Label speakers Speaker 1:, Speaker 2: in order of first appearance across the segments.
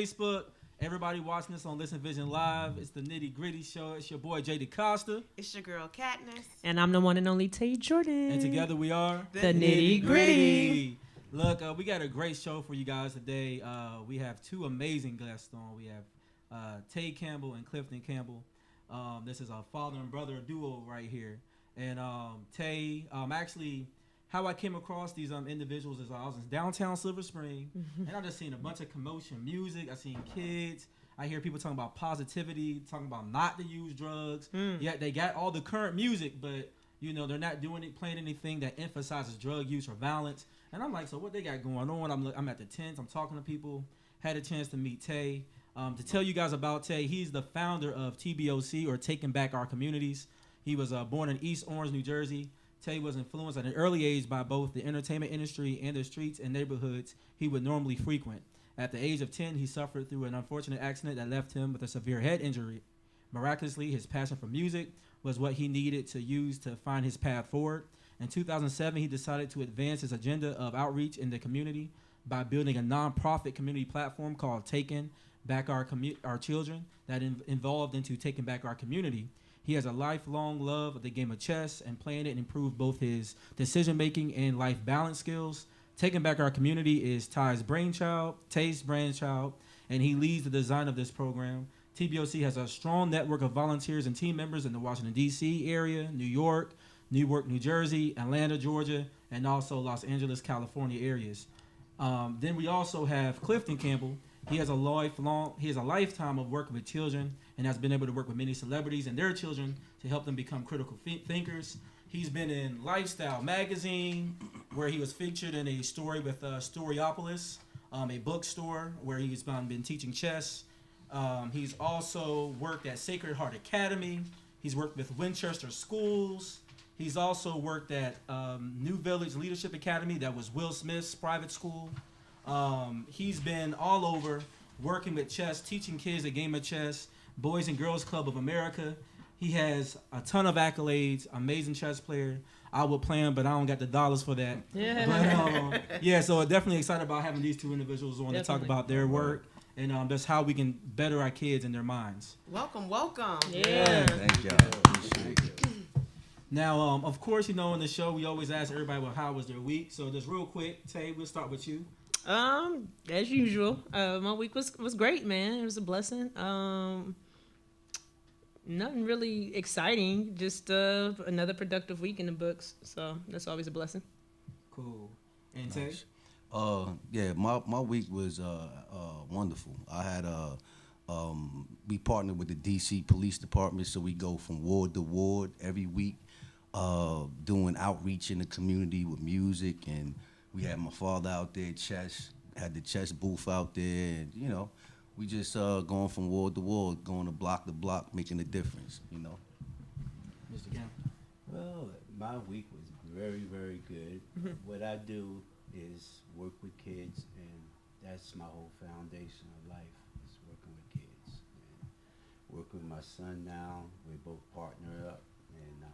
Speaker 1: Facebook. Everybody watching this on Listen Vision Live. It's the Nitty Gritty Show. It's your boy, J.D. Costa.
Speaker 2: It's your girl, Katniss.
Speaker 3: And I'm the one and only Tay Jordan.
Speaker 1: And together we are...
Speaker 3: The Nitty Gritty.
Speaker 1: Look, we got a great show for you guys today. We have two amazing guests on. We have Tai Campbell and Clifton Campbell. This is a father and brother duo right here. And Tay, actually... How I came across these individuals is I was in downtown Silver Spring, and I just seen a bunch of commotion, music. I seen kids. I hear people talking about positivity, talking about not to use drugs. Yet they got all the current music, but they're not playing anything that emphasizes drug use or violence. And I'm like, so what they got going on? I'm at the tent. I'm talking to people. Had a chance to meet Tay. To tell you guys about Tay, he's the founder of TBOC, or Taking Back Our Communities. He was born in East Orange, New Jersey. Tay was influenced at an early age by both the entertainment industry and the streets and neighborhoods he would normally frequent. At the age of 10, he suffered through an unfortunate accident that left him with a severe head injury. Miraculously, his passion for music was what he needed to use to find his path forward. In 2007, he decided to advance his agenda of outreach in the community by building a nonprofit community platform called Taking Back Our Children that involved into Taking Back Our Community. He has a lifelong love of the game of chess, and playing it improved both his decision-making and life balance skills. Taking Back Our Community is Tay's brainchild, and he leads the design of this program. TBOC has a strong network of volunteers and team members in the Washington, D.C. area, New York, Newark, New Jersey, Atlanta, Georgia, and also Los Angeles, California areas. Then we also have Clifton Campbell. He has a lifetime of working with children and has been able to work with many celebrities and their children to help them become critical thinkers. He's been in Lifestyle magazine, where he was featured in a story with Storyopolis, a bookstore where he's been teaching chess. He's also worked at Sacred Heart Academy. He's worked with Winchester Schools. He's also worked at New Village Leadership Academy, that was Will Smith's private school. He's been all over working with chess, teaching kids the game of chess, Boys and Girls Club of America. He has a ton of accolades, amazing chess player. I would play him, but I don't got the dollars for that.
Speaker 3: Yeah.
Speaker 1: But, so definitely excited about having these two individuals on to talk about their work and just how we can better our kids and their minds.
Speaker 2: Welcome.
Speaker 3: Yeah.
Speaker 4: Thank y'all.
Speaker 1: Now, of course, in the show, we always ask everybody, well, how was their week? So just real quick, Tay, we'll start with you.
Speaker 3: As usual, my week was great, man. It was a blessing. Nothing really exciting, just another productive week in the books. So that's always a blessing.
Speaker 1: Cool. And Tay?
Speaker 4: Yeah, my week was wonderful. I had we partnered with the DC Police Department, so we go from ward to ward every week, doing outreach in the community with music, and we had my father out there, had the chess booth out there, and we just going from ward to ward, going to block, making a difference,
Speaker 1: Mr. Campbell?
Speaker 5: Well, my week was very, very good. What I do is work with kids, and that's my whole foundation of life, is working with kids. And working with my son now, we both partner up, and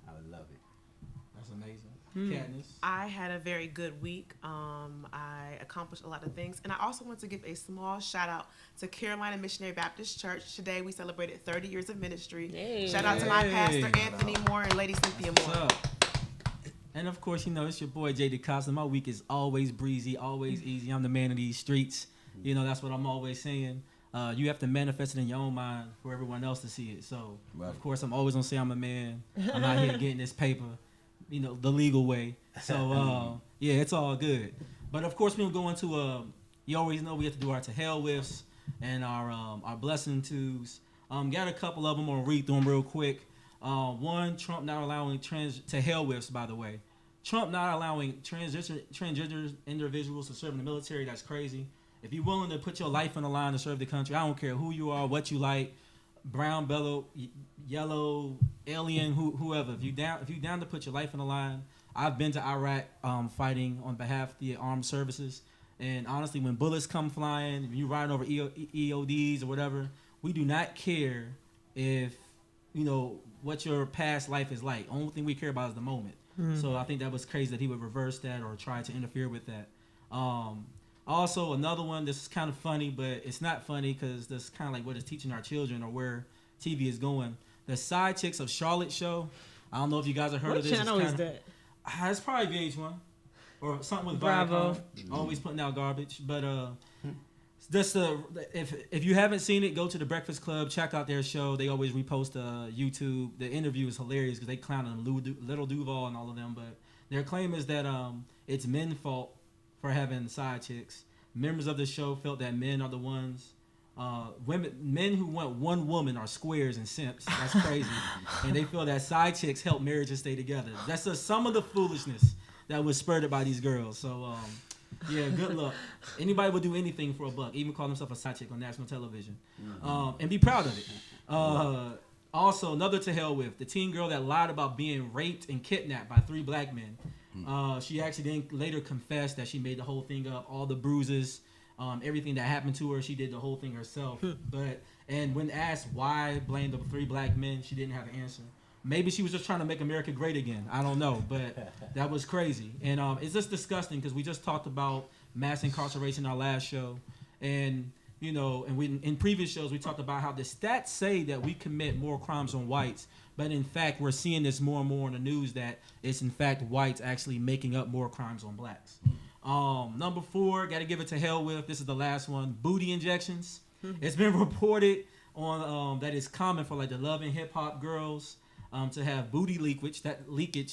Speaker 5: I love it.
Speaker 1: That's amazing. Katniss?
Speaker 2: I had a very good week. I accomplished a lot of things. And I also want to give a small shout out to Carolina Missionary Baptist Church. Today we celebrated 30 years of ministry.
Speaker 3: Hey.
Speaker 2: Shout out to my pastor, Anthony Moore, and Lady Cynthia Moore.
Speaker 1: And of course, it's your boy, J.D. Costa. My week is always breezy, always easy. I'm the man of these streets. That's what I'm always saying. You have to manifest it in your own mind for everyone else to see it. So, Of course, I'm always going to say I'm a man. I'm out here getting this paper, the legal way. So, it's all good. But, of course, we'll go into, you always know we have to do our to hell withs and our blessing twos. Got a couple of them. I'm going to read through them real quick. One, Trump not allowing to hell withs, by the way. Trump not allowing transgender individuals to serve in the military. That's crazy. If you're willing to put your life on the line to serve the country, I don't care who you are, what you like, brown, yellow, alien, whoever. If you down to put your life on the line, I've been to Iraq fighting on behalf of the armed services, and honestly, when bullets come flying, if you riding over EODs or whatever, we do not care if what your past life is like. Only thing we care about is the moment. So I think that was crazy that he would reverse that or try to interfere with that. Also, another one. This is kind of funny, but it's not funny because this is kind of like what it's teaching our children or where TV is going. The Side Chicks of Charlotte show. I don't know if you guys have heard
Speaker 3: What
Speaker 1: of this.
Speaker 3: channel is that?
Speaker 1: It's probably VH1 or something with
Speaker 3: Bravo.
Speaker 1: Viacom. Always putting out garbage, but just if you haven't seen it, go to the Breakfast Club. Check out their show. They always repost YouTube. The interview is hilarious because they clown on Little Duval and all of them. But their claim is that it's men's fault for having side chicks. Members of the show felt that men are the ones. Men who want one woman are squares and simps. That's crazy. And they feel that side chicks help marriages stay together. That's just some of the foolishness that was spurred by these girls. So, yeah, good luck. Anybody would do anything for a buck, even call themselves a side chick on national television. And be proud of it. Also, another to hell with, the teen girl that lied about being raped and kidnapped by 3 black men. She actually then later confessed that she made the whole thing up, all the bruises, everything that happened to her. She did the whole thing herself. And when asked why blame the 3 black men, she didn't have an answer. Maybe she was just trying to make America great again. I don't know, but that was crazy. And it's just disgusting because we just talked about mass incarceration in our last show. And, you know, and in previous shows, we talked about how the stats say that we commit more crimes on whites. But in fact, we're seeing this more and more in the news that it's in fact whites actually making up more crimes on blacks. Number 4, got to give it to hell with. This is the last one. Booty injections. It's been reported on that it's common for like the Love and Hip Hop girls to have booty leakage.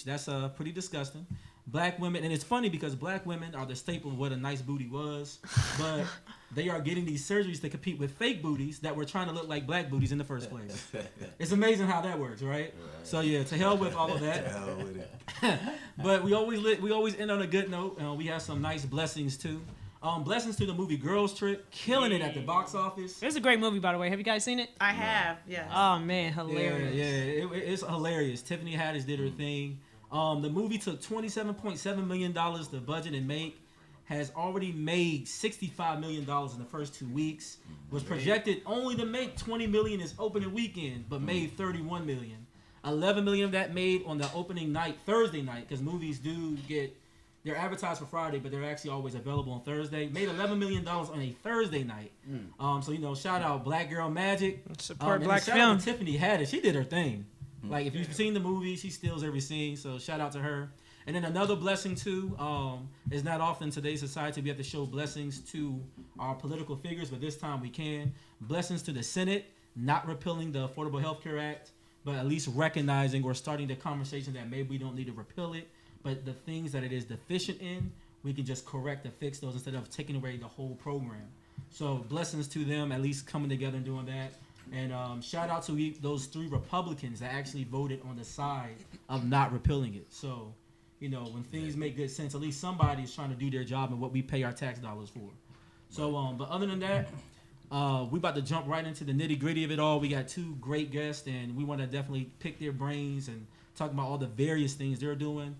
Speaker 1: That's pretty disgusting. Black women, and it's funny because black women are the staple of what a nice booty was, but they are getting these surgeries to compete with fake booties that were trying to look like black booties in the first place. It's amazing how that works, right? So yeah, to hell with all of that.
Speaker 4: To hell with it.
Speaker 1: But we always end on a good note. We have some nice blessings too. Blessings to the movie Girls Trip, killing it at the box office.
Speaker 3: It's a great movie, by the way. Have you guys seen it?
Speaker 2: I have, yes.
Speaker 3: Oh man, hilarious.
Speaker 1: Yeah, it's hilarious. Tiffany Haddish did her thing. The movie took $27.7 million to budget and make. Has already made $65 million in the first 2 weeks. Was projected only to make $20 million its opening weekend, but made $31 million. $11 million of that made on the opening night, Thursday night, because movies they're advertised for Friday, but they're actually always available on Thursday. Made $11 million on a Thursday night. So, you know, shout out Black Girl Magic.
Speaker 3: Support black
Speaker 1: shout
Speaker 3: film.
Speaker 1: out to Tiffany Haddish. She did her thing. Like, if you've seen the movie, she steals every scene. So, shout out to her. And then another blessing, too, is not often in today's society we have to show blessings to our political figures, but this time we can. Blessings to the Senate, not repealing the Affordable Health Care Act, but at least recognizing or starting the conversation that maybe we don't need to repeal it, but the things that it is deficient in, we can just correct and fix those instead of taking away the whole program. So blessings to them, at least coming together and doing that. And shout out to those 3 Republicans that actually voted on the side of not repealing it. So, you know, when things make good sense, at least somebody is trying to do their job and what we pay our tax dollars for. So, but other than that, we about to jump right into the nitty gritty of it all. We got 2 great guests, and we want to definitely pick their brains and talk about all the various things they're doing.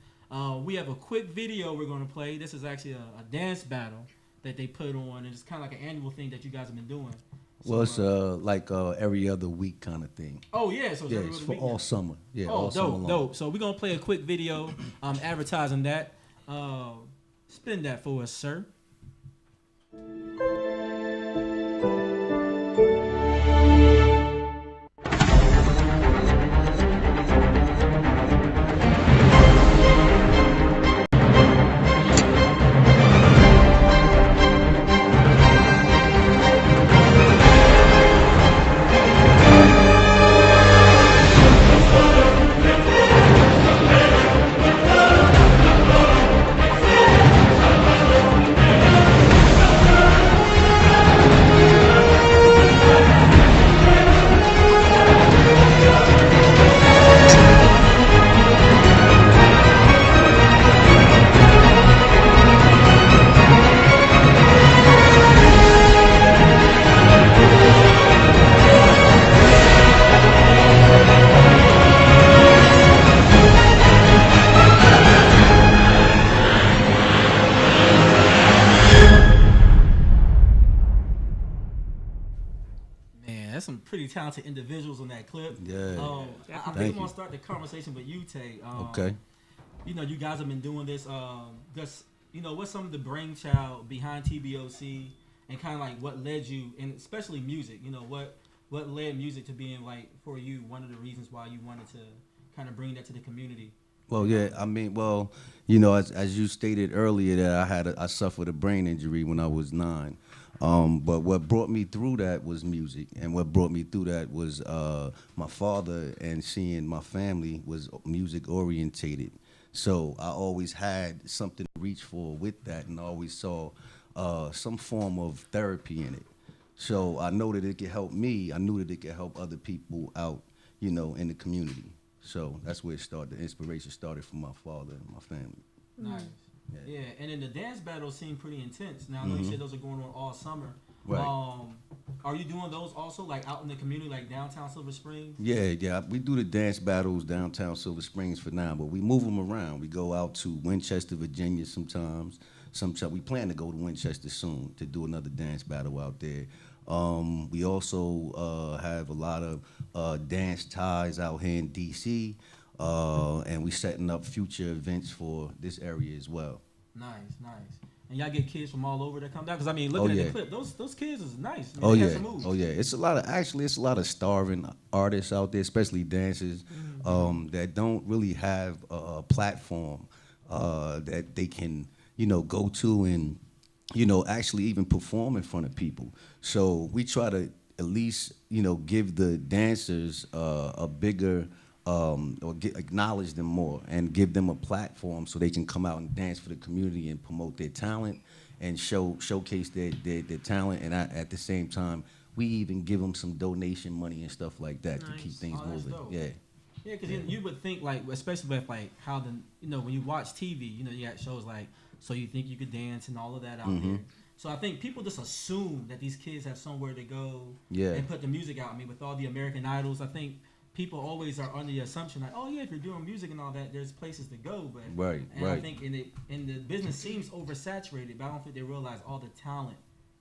Speaker 1: We have a quick video we're going to play. This is actually a dance battle that they put on, and it's kind of like an annual thing that you guys have been doing. So,
Speaker 4: Well, it's like every other week kind of thing.
Speaker 1: Oh yeah, so
Speaker 4: Yeah, it's for
Speaker 1: week
Speaker 4: all
Speaker 1: now.
Speaker 4: summer. Yeah,
Speaker 1: Oh,
Speaker 4: all summer long.
Speaker 1: dope. So we're gonna play a quick video, advertising that. Spin that for us, sir. Some pretty talented individuals on that clip.
Speaker 4: Yeah.
Speaker 1: I think I'm gonna start the conversation with you, Tay.
Speaker 4: Okay.
Speaker 1: You know, you guys have been doing this, what's some of the brainchild behind TBOC, and kind of like what led you, and especially music. What led music to being like for you one of the reasons why you wanted to kind of bring that to the community.
Speaker 4: Well, yeah, I mean, well, as you stated earlier, that I suffered a brain injury when I was 9. But what brought me through that was music, and what brought me through that was my father, and seeing my family was music orientated. So I always had something to reach for with that, and I always saw some form of therapy in it. So I know that it could help me. I knew that it could help other people out, in the community. So that's where it started. The inspiration started from my father and my family.
Speaker 1: Nice. Yeah, and then the dance battles seem pretty intense. Now, I know you said those are going on all summer.
Speaker 4: Right.
Speaker 1: Are you doing those also, like out in the community, like downtown Silver Springs?
Speaker 4: Yeah. We do the dance battles downtown Silver Springs for now, but we move them around. We go out to Winchester, Virginia sometimes. We plan to go to Winchester soon to do another dance battle out there. We also have a lot of dance ties out here in D.C., and we setting up future events for this area as well.
Speaker 1: Nice. And y'all get kids from all over that come down? Because, I mean, looking at the clip, those kids is nice. I mean, they got some moves.
Speaker 4: It's a lot of starving artists out there, especially dancers, that don't really have a platform that they can, go to and, actually even perform in front of people. So we try to at least, give the dancers a bigger, acknowledge them more and give them a platform so they can come out and dance for the community and promote their talent and showcase their talent. And at the same time, we even give them some donation money and stuff like that to keep things moving.
Speaker 1: Dope.
Speaker 4: Yeah.
Speaker 1: Yeah, because you would think, like, especially with, like, how when you watch TV, you got shows like So You Think You Could Dance and all of that out there. So I think people just assume that these kids have somewhere to go and put the music out. I mean, with all the American Idols, I think people always are under the assumption like, oh yeah, if you're doing music and all that, there's places to go. But I think in the business seems oversaturated, but I don't think they realize all the talent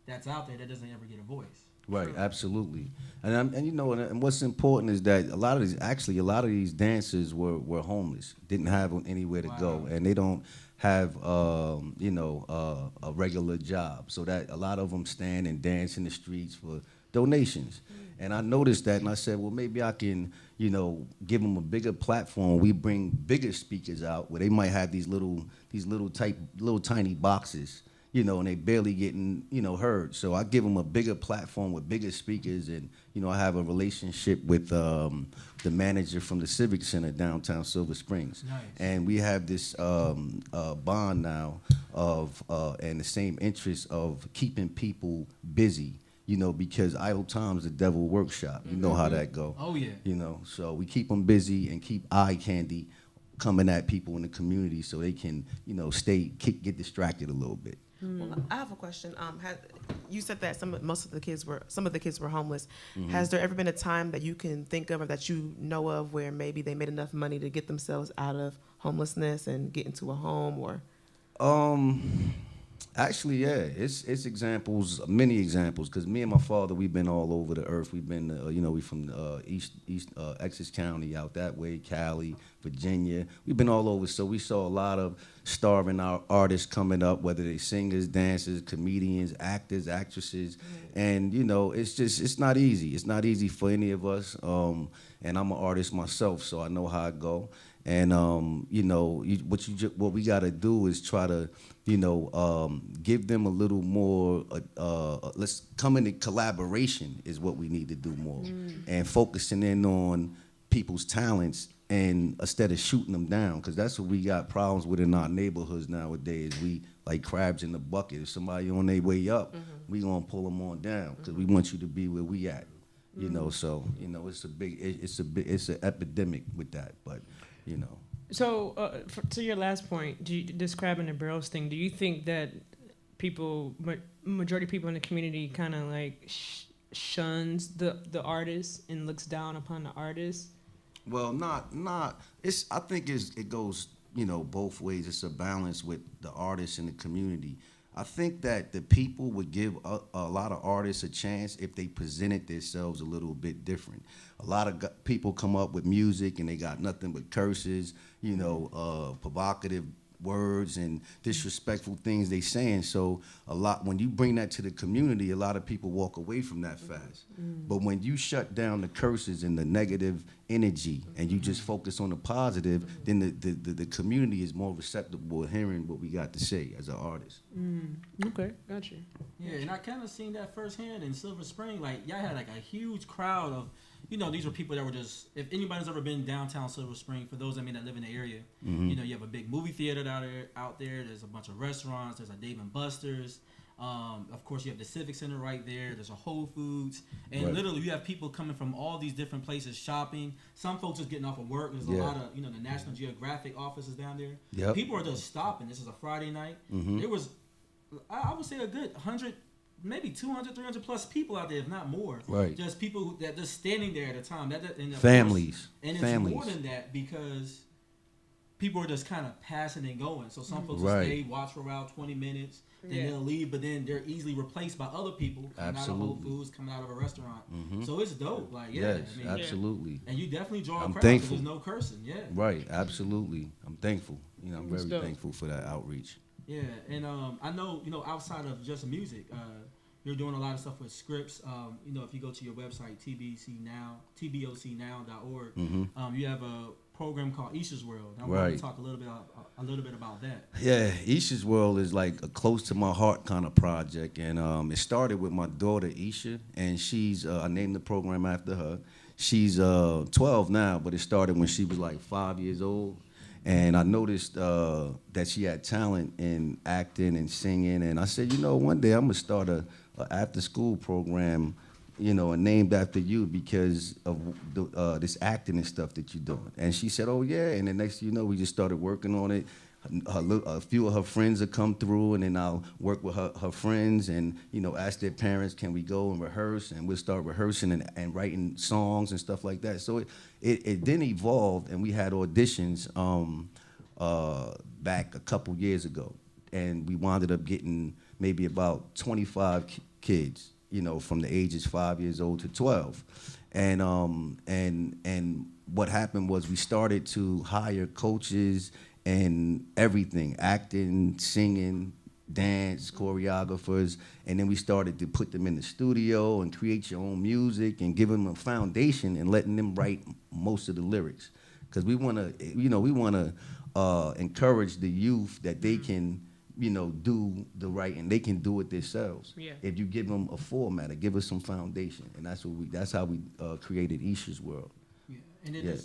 Speaker 1: that's out there that doesn't ever get a voice.
Speaker 4: Right, absolutely, and what's important is that a lot of these dancers were homeless, didn't have anywhere to go, and they don't have a regular job, so that a lot of them stand and dance in the streets for donations. And I noticed that, and I said, well, maybe I can, give them a bigger platform. We bring bigger speakers out where they might have these little tiny boxes, and they barely getting, heard. So I give them a bigger platform with bigger speakers, and, I have a relationship with the manager from the Civic Center downtown Silver Springs.
Speaker 1: Nice.
Speaker 4: And we have this bond now of, and the same interest of keeping people busy, because idle time's the devil workshop. You know how that go.
Speaker 1: Oh, yeah.
Speaker 4: So we keep them busy and keep eye candy coming at people in the community so they can, get distracted a little bit.
Speaker 2: Well, I have a question. You said that some of the kids were homeless. Has there ever been a time that you can think of or that you know of where maybe they made enough money to get themselves out of homelessness and get into a home or?
Speaker 4: Actually, yeah, it's examples, many examples, because me and my father, we've been all over the earth. We've been, we from East Essex County out that way, Cali, Virginia. We've been all over, so we saw a lot of starving artists coming up, whether they singers, dancers, comedians, actors, actresses, and it's not easy. It's not easy for any of us, and I'm an artist myself, so I know how it go. And what we got to do is try to, give them a little more. Let's come into collaboration is what we need to do more, and focusing in on people's talents, and instead of shooting them down, because that's what we got problems with in our neighborhoods nowadays. We like crabs in the bucket. If somebody on their way up, we gonna pull them on down because we want you to be where we at. So it's an epidemic with that, but.
Speaker 3: So, to your last point, describing the barrels thing, do you think that majority of people in the community kind of like shuns the artist and looks down upon the artist?
Speaker 4: Well, not. I think it goes, both ways. It's a balance with the artists and the community. I think that the people would give a lot of artists a chance if they presented themselves a little bit different. A lot of people come up with music and they got nothing but curses, provocative words and disrespectful things they saying. So a lot, when you bring that to the community, a lot of people walk away from that fast. But when you shut down the curses and the negative energy and you just focus on the positive, then the community is more receptible to hearing what we got to say as an artist.
Speaker 3: Okay, gotcha.
Speaker 1: Yeah, and I kind of seen that firsthand in Silver Spring. Like, y'all had like a huge crowd of, you know, these were people that were just, if anybody's ever been downtown Silver Spring, for those that live in the area, you know, you have a big movie theater out there. There's a bunch of restaurants. There's a Dave & Buster's. Of course, you have the Civic Center right there. There's a Whole Foods. And literally, you have people coming from all these different places shopping. Some folks just getting off of work. There's a lot of, you know, the National Geographic offices down there.
Speaker 4: Yep.
Speaker 1: People are just stopping. This is a Friday night. There was, I would say, a good 100, maybe 200, 300 plus people out there, if not more.
Speaker 4: Right.
Speaker 1: Just people that just standing there at a time. And of
Speaker 4: Families.
Speaker 1: Course, and
Speaker 4: Families.
Speaker 1: it's more than that because people are just kind of passing and going. So some folks will
Speaker 4: Right.
Speaker 1: stay, watch for around 20 minutes, then they'll leave, but then they're easily replaced by other people coming out of Whole Foods, coming out of a restaurant. So it's dope. Like,
Speaker 4: Yes,
Speaker 1: I mean,
Speaker 4: absolutely.
Speaker 1: and you definitely draw a
Speaker 4: I'm
Speaker 1: crowd
Speaker 4: thankful.
Speaker 1: because there's no cursing. Yeah.
Speaker 4: Right, absolutely. I'm thankful. You know, I'm
Speaker 3: That's
Speaker 4: very
Speaker 3: dope.
Speaker 4: thankful for that outreach.
Speaker 1: Yeah, and I know, you know, outside of just music, you're doing a lot of stuff with scripts. You know, if you go to your website, TBOCnow.org, you have a program called Isha's World. I want to talk a little bit about that.
Speaker 4: Yeah, Isha's World is like a close to my heart kind of project, and it started with my daughter Isha, and she's I named the program after her. She's 12 now, but it started when she was like 5 years old, and I noticed that she had talent in acting and singing, and I said, you know, one day I'm gonna start a after school program, you know, named after you because of this acting and stuff that you're doing. And she said, oh, yeah. And the next thing you know, we just started working on it. A few of her friends will come through, and then I'll work with her friends and, you know, ask their parents, can we go and rehearse? And we'll start rehearsing and writing songs and stuff like that. So it then evolved, and we had auditions back a couple years ago. And we wound up getting maybe about 25 kids, you know, from the ages 5 years old to 12. And what happened was we started to hire coaches and everything, acting, singing, dance, choreographers, and then we started to put them in the studio and create your own music and give them a foundation and letting them write most of the lyrics. Because we want to, you know, encourage the youth that they can, you know, do the writing. They can do it themselves.
Speaker 3: Yeah.
Speaker 4: If you give them a format, or give us some foundation, and that's how we created Isha's World.
Speaker 1: Yeah, and then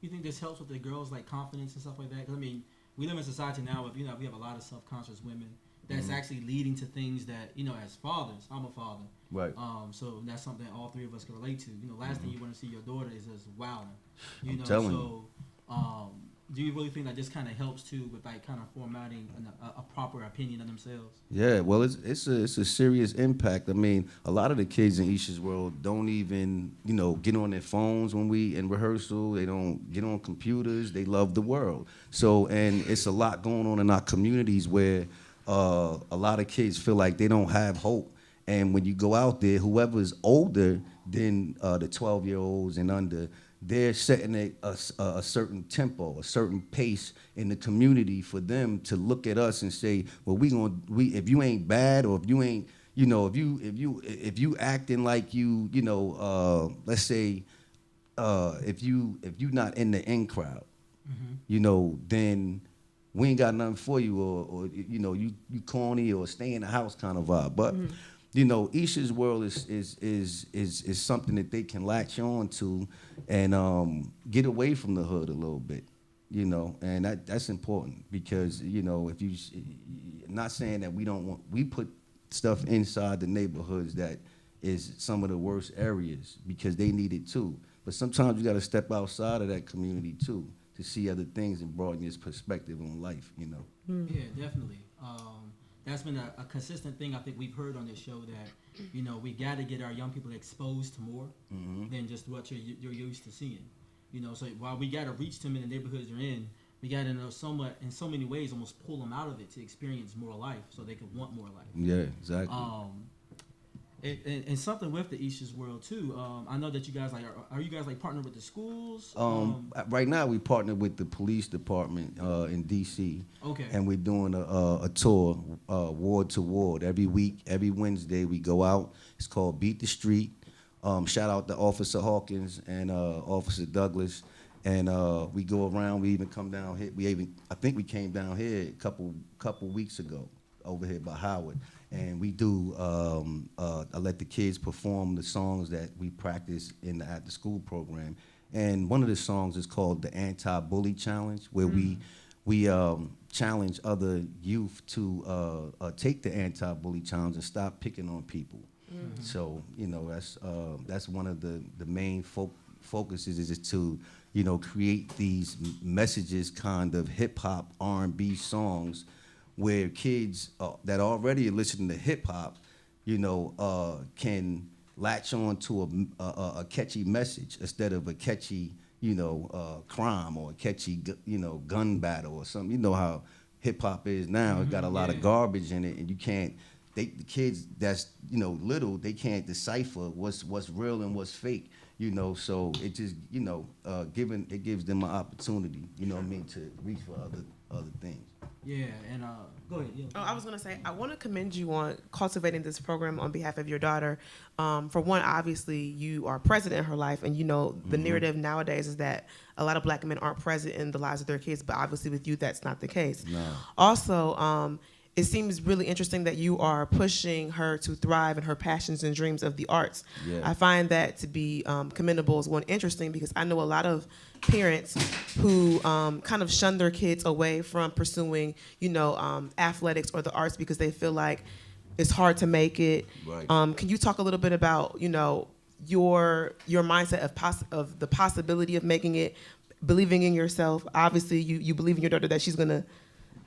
Speaker 1: you think this helps with the girls' like confidence and stuff like that? 'Cause I mean, we live in a society now of, you know, we have a lot of self-conscious women that's actually leading to things that, you know, as fathers, I'm a father.
Speaker 4: Right.
Speaker 1: So that's something all three of us can relate to. You know, last thing you want to see your daughter is just wilding. You
Speaker 4: I'm
Speaker 1: know,
Speaker 4: telling
Speaker 1: so do you really think that this kind of helps too with like kind of formatting a proper opinion of themselves?
Speaker 4: Yeah, well, it's a serious impact. I mean, a lot of the kids in Isha's World don't even, you know, get on their phones when we in rehearsal. They don't get on computers. They love the world. So, and it's a lot going on in our communities where a lot of kids feel like they don't have hope. And when you go out there, whoever's older than the 12-year-olds and under, they're setting a certain tempo, a certain pace in the community for them to look at us and say, well, if you ain't bad, or if you ain't, you know, if you acting like you know, let's say, if you not in the in crowd, you know, then we ain't got nothing for you, or you know, you corny or stay in the house kind of vibe. But you know, Isha's World is something that they can latch on to and get away from the hood a little bit, you know, and that's important because, you know, if you, not saying that we put stuff inside the neighborhoods that is some of the worst areas because they need it too. But sometimes you got to step outside of that community too to see other things and broaden your perspective on life, you know.
Speaker 1: Yeah, definitely. That's been a consistent thing I think we've heard on this show that, you know, we got to get our young people exposed to more than just what you're used to seeing. You know, so while we got to reach them in the neighborhoods they're in, we got to know somewhat, in so many ways, almost pull them out of it to experience more life so they can want more life.
Speaker 4: Yeah, exactly.
Speaker 1: And something with the Isha's World too. I know that you guys are you guys like partnered with the schools?
Speaker 4: Right now we partner with the police department in DC.
Speaker 1: Okay.
Speaker 4: And we're doing a tour, ward to ward. Every week, every Wednesday, we go out. It's called Beat the Street. Shout out to Officer Hawkins and Officer Douglas. And we go around. We even come down here. I think we came down here a couple weeks ago over here by Howard. And we do, I let the kids perform the songs that we practice in the after school program. And one of the songs is called the Anti-Bully Challenge, where we challenge other youth to take the anti-bully challenge and stop picking on people. So, that's one of the main focuses is to, create these messages, kind of hip-hop, R&B songs where kids that already are listening to hip-hop, can latch on to a catchy message instead of a catchy, crime or a catchy, gun battle or something. You know how hip-hop is now. It got a lot of garbage in it, and you can't, the kids that's, little, they can't decipher what's real and what's fake. So it just, it gives them an opportunity, to reach for other things.
Speaker 1: Yeah, and go ahead. Yeah.
Speaker 2: Oh, I was gonna say I want to commend you on cultivating this program on behalf of your daughter. For one, obviously you are present in her life, and the narrative nowadays is that a lot of black men aren't present in the lives of their kids, but obviously with you that's not the case.
Speaker 4: No.
Speaker 2: Also, it seems really interesting that you are pushing her to thrive in her passions and dreams of the arts.
Speaker 4: Yeah.
Speaker 2: I find that to be commendable as one, interesting, because I know a lot of parents who kind of shun their kids away from pursuing, athletics or the arts because they feel like it's hard to make it.
Speaker 4: Right.
Speaker 2: Can you talk a little bit about, your mindset of the possibility of making it, believing in yourself? Obviously, you believe in your daughter that she's gonna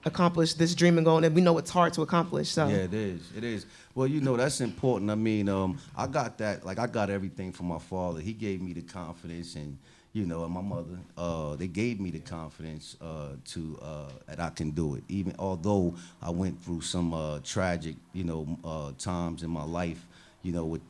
Speaker 2: accomplish this dream and goal, and we know it's hard to accomplish. So
Speaker 4: yeah, it is. Well, that's important. I mean, I got that. Like, I got everything from my father. He gave me the confidence, and and my mother. They gave me the confidence that I can do it. Even although I went through some tragic, times in my life, with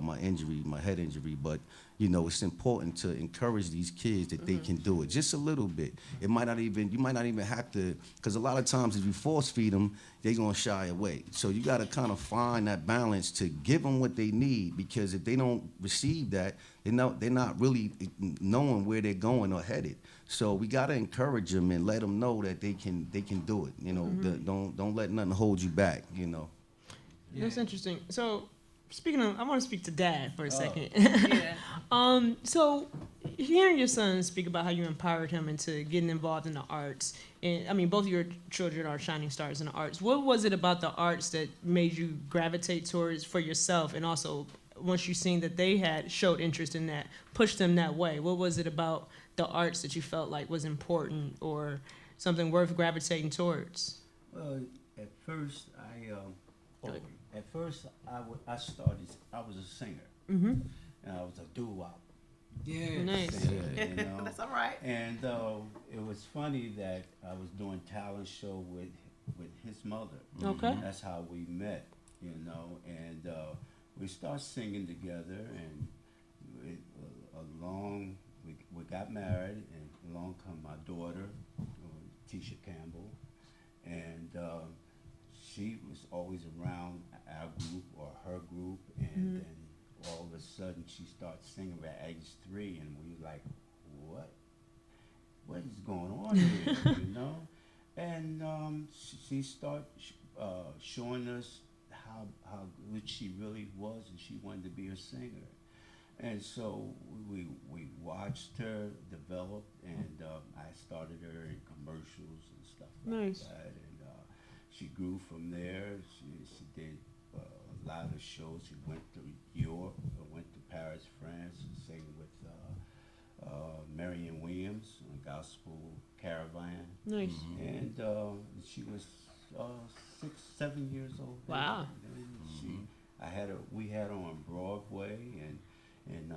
Speaker 4: my injury, my head injury, but. It's important to encourage these kids that they can do it just a little bit. You might not even have to, because a lot of times if you force feed them, they're gonna shy away. So you gotta kind of find that balance to give them what they need, because if they don't receive that, they're not really knowing where they're going or headed. So we gotta encourage them and let them know that they can do it. Don't let nothing hold you back.
Speaker 1: Yeah.
Speaker 3: That's interesting. So, speaking of, I want to speak to Dad for a second.
Speaker 2: yeah.
Speaker 3: So hearing your son speak about how you empowered him into getting involved in the arts, and I mean, both of your children are shining stars in the arts. What was it about the arts that made you gravitate towards for yourself, and also once you seen that they had showed interest in that, pushed them that way? What was it about the arts that you felt like was important or something worth gravitating towards?
Speaker 5: Well, at first I was a singer, and I was a doo-wop.
Speaker 1: Yeah.
Speaker 3: Nice.
Speaker 5: Yeah,
Speaker 2: That's all right.
Speaker 5: And it was funny that I was doing talent show with his mother.
Speaker 3: Okay.
Speaker 5: That's how we met, and we started singing together, and we got married, and along come my daughter, Tisha Campbell, and she was always around our group or her group, and then all of a sudden she started singing at age 3, and we were like, what is going on here, And she started showing us how good she really was, and she wanted to be a singer. And so we watched her develop, and I started her in commercials and stuff
Speaker 3: Nice.
Speaker 5: like that. And she grew from there. She did a lot of shows. She went to Europe, went to Paris, France, and sang with Marianne Williams on Gospel Caravan.
Speaker 3: Nice.
Speaker 5: And she was 6, 7 years old.
Speaker 3: Wow.
Speaker 5: And we had her on Broadway, and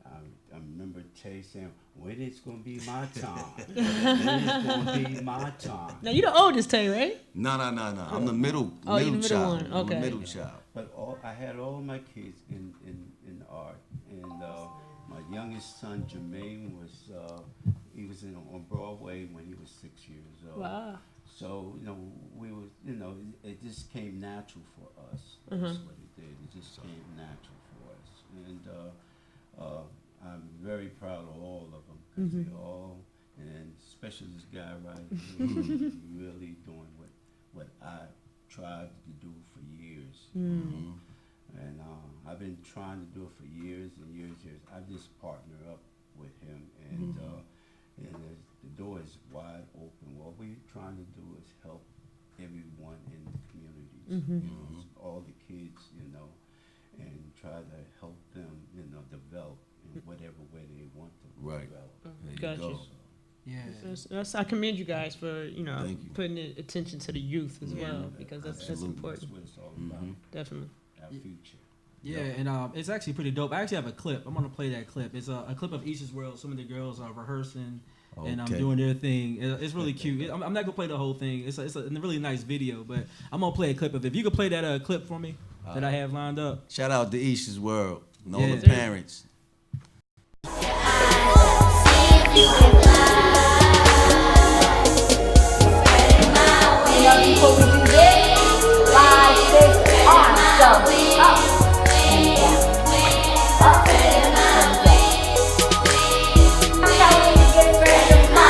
Speaker 5: I remember Tay saying, when it's going to be my time? When it's going to be my time?
Speaker 3: Now, you're the oldest, Tay, right?
Speaker 4: No. I'm the middle
Speaker 3: Oh, you're the middle
Speaker 4: child.
Speaker 3: one.
Speaker 4: I'm the
Speaker 3: Okay.
Speaker 4: middle child.
Speaker 5: But I had all my kids in art, and my youngest son Jermaine he was on Broadway when he was 6 years old.
Speaker 3: Wow.
Speaker 5: So we was it just came natural for us. That's what it did. It just came natural for us, and I'm very proud of all of them because they all, and especially this guy right here, he's really doing what I tried to do for years. And I've been trying to do it for years and years. I just partner up with him, and the door is wide open. What we're trying to do is help everyone in the communities, all the kids, and try to help them, develop in whatever way they want to
Speaker 4: Right.
Speaker 5: develop.
Speaker 4: There you
Speaker 3: Gotcha.
Speaker 4: go.
Speaker 1: Yeah.
Speaker 3: I commend you guys for
Speaker 4: Thank you.
Speaker 3: putting attention to the youth as well, because that's
Speaker 4: Absolutely.
Speaker 3: important.
Speaker 5: That's what it's all about.
Speaker 3: Definitely.
Speaker 5: Our future.
Speaker 1: Yeah, and it's actually pretty dope. I actually have a clip. I'm gonna play that clip. It's a clip of Isha's World. Some of the girls are rehearsing and
Speaker 4: Okay.
Speaker 1: doing their thing. It's really cute. I'm not gonna play the whole thing. It's a really nice video, but I'm gonna play a clip of it. If you could play that clip for me that I have lined up.
Speaker 4: Shout out to Isha's World and all
Speaker 1: Yeah.
Speaker 4: the parents.
Speaker 6: Before we do this, 5, 6, arms, so up and down, up and down. Tell me to get ready to fly.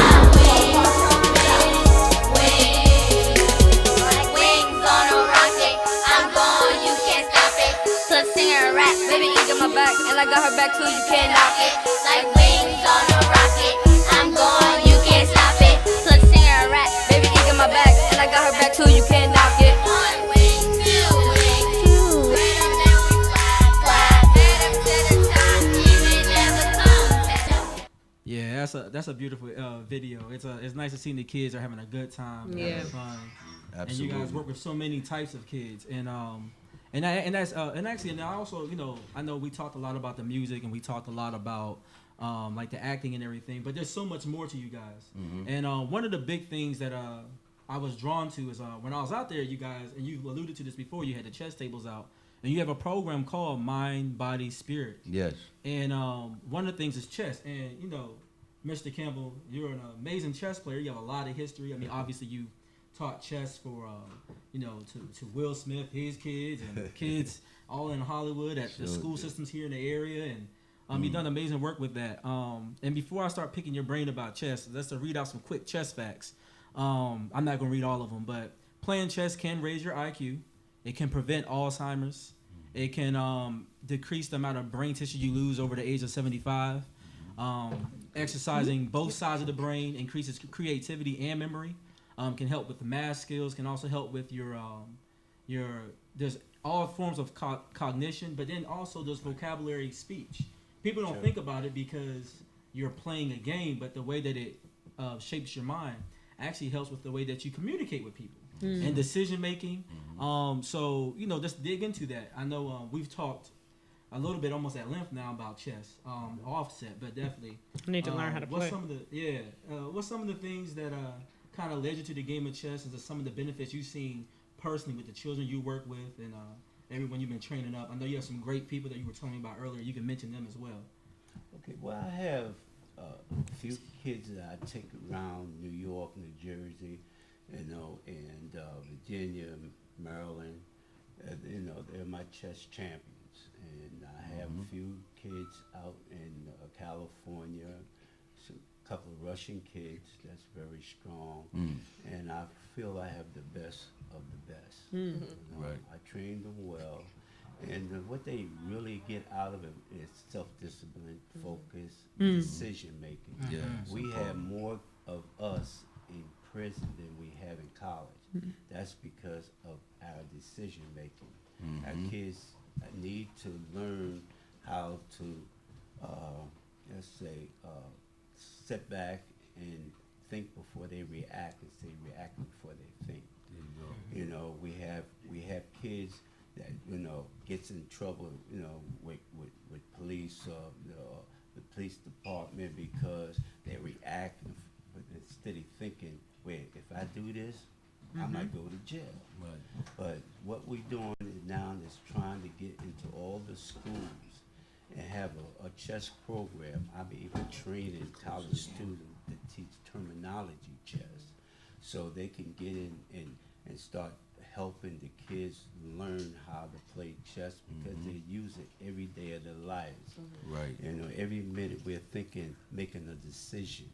Speaker 7: Like wings on a rocket, I'm gone, you can't stop it. Plus singer rap, baby, you got my back, and I got her back too, you can't knock it. Like wings on a rocket, I'm gone, you can't stop it. Plus singer rap, baby, you got my back, and I got her back too, you can't knock it. One wing, two wings, better than we fly, better to the top, even never come.
Speaker 1: Yeah, that's a beautiful video. It's nice to see the kids are having a good time,
Speaker 3: Yeah.
Speaker 1: having fun.
Speaker 4: Absolutely.
Speaker 1: And you guys work with so many types of kids, and I also I know we talked a lot about the music and we talked a lot about like the acting and everything, but there's so much more to you guys. And one of the big things that I was drawn to is when I was out there, you guys, and you alluded to this before, you had the chess tables out, and you have a program called Mind, Body, Spirit.
Speaker 4: Yes.
Speaker 1: And one of the things is chess. And, Mr. Campbell, you're an amazing chess player. You have a lot of history. I mean, obviously you taught chess for, to Will Smith, his kids, and kids all in Hollywood at the
Speaker 4: Sure
Speaker 1: school
Speaker 4: did.
Speaker 1: systems here in the area. And you've done amazing work with that. And before I start picking your brain about chess, let's read out some quick chess facts. I'm not going to read all of them, but playing chess can raise your IQ. It can prevent Alzheimer's. It can decrease the amount of brain tissue you lose over the age of 75. Exercising both sides of the brain increases creativity and memory. Can help with the math skills. Can also help with your there's all forms of cognition, but then also there's vocabulary speech. People don't think about it because you're playing a game, but the way that it shapes your mind actually helps with the way that you communicate with people and decision making. So just dig into that. I know we've talked a little bit, almost at length now, about chess, offset, but definitely.
Speaker 3: I need to learn how to play.
Speaker 1: What's some of the things that kind of led you to the game of chess, and some of the benefits you've seen personally with the children you work with and everyone you've been training up? I know you have some great people that you were telling me about earlier. You can mention them as well.
Speaker 5: Okay, well, I have a few kids that I take around New York, New Jersey, and Virginia, Maryland. They're my chess champions. And I have a few kids out in California, a couple of Russian kids that's very strong. And I feel I have the best of the best.
Speaker 4: Right.
Speaker 5: I train them well. And what they really get out of it is self-discipline, focus, decision making.
Speaker 4: Yes.
Speaker 5: We have more of us in prison than we have in college. That's because of our decision making. Our kids need to learn how to, sit back and think before they react, instead of reacting before they think. We have kids that gets in trouble with police or the police department because they react instead of thinking, wait, if I do this, I might go to jail.
Speaker 4: Right.
Speaker 5: But what we're doing now is trying to get into all the schools and have a chess program. I'm even training college students to teach terminology chess, so they can get in and start helping the kids learn how to play chess because they use it every day of their lives.
Speaker 4: Right.
Speaker 5: You know, every minute we're thinking, making a decision.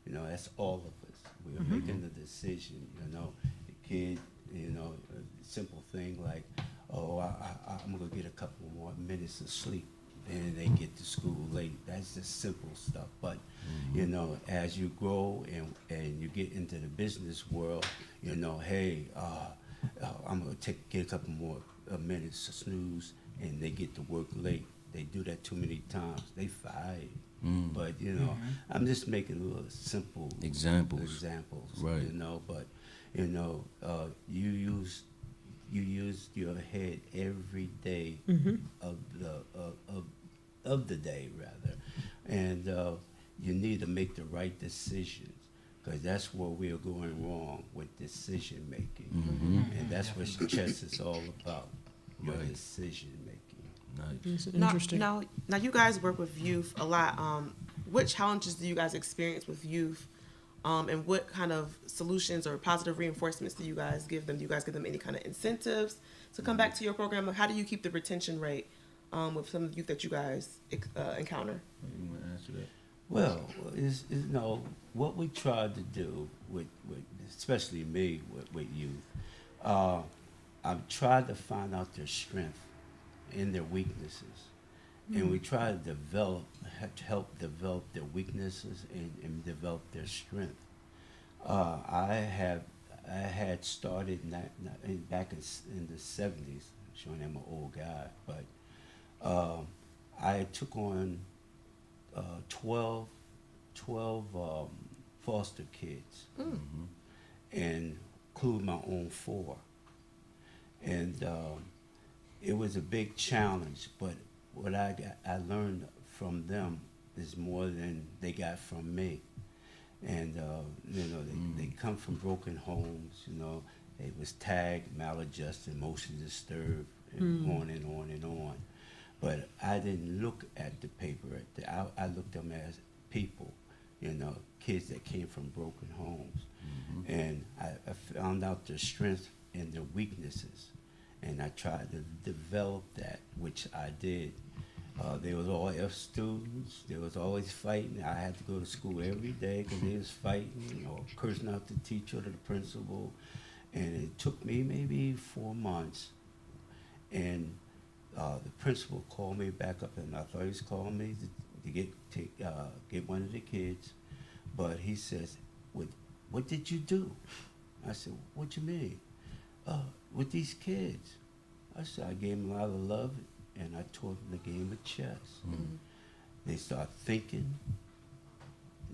Speaker 5: You know, that's all of us. We're making the decision. You know, the kid. You know, a simple thing like, oh, I'm gonna get a couple more minutes of sleep, and they get to school late. That's just simple stuff. But you know, as you grow and you get into the business world, you know, hey, I'm gonna get a couple more minutes to snooze, and they get to work late. They do that too many times. They fired. But you know, I'm just making little simple
Speaker 4: Examples. Right.
Speaker 5: You know, but you know, you use your head every day of the day rather, and you need to make the right decisions, because that's where we are going wrong with decision making, and that's what chess is all about, your
Speaker 4: Right.
Speaker 5: decision making.
Speaker 4: Nice.
Speaker 3: It's
Speaker 2: Now,
Speaker 3: interesting.
Speaker 2: now, you guys work with youth a lot. What challenges do you guys experience with youth? And what kind of solutions or positive reinforcements do you guys give them? Do you guys give them any kind of incentives to come back to your program? Or how do you keep the retention rate with some of the youth that you guys encounter?
Speaker 4: You want to answer that?
Speaker 5: Well, is you know what we tried to do with especially me with youth. I've tried to find out their strength and their weaknesses, and we try to help develop their weaknesses and develop their strength. I had started back in the 70s, showing I'm an old guy, but I took on 12 foster kids, and include my own 4. And it was a big challenge, but what I learned from them is more than they got from me. And you know, they come from broken homes. You know, they was tagged, maladjusted, emotionally disturbed, and on and on and on. But I didn't look at the paper. I looked at them as people. You know, kids that came from broken homes, and I found out their strengths and their weaknesses, and I tried to develop that, which I did. They was all F students. They was always fighting. I had to go to school every day because they was fighting or cursing out the teacher or the principal. And it took me maybe 4 months. And the principal called me back up, and I thought he was calling me to get one of the kids. But he says, what did you do? I said, what you mean? With these kids. I said, I gave them a lot of love, and I taught them the game of chess. They start thinking.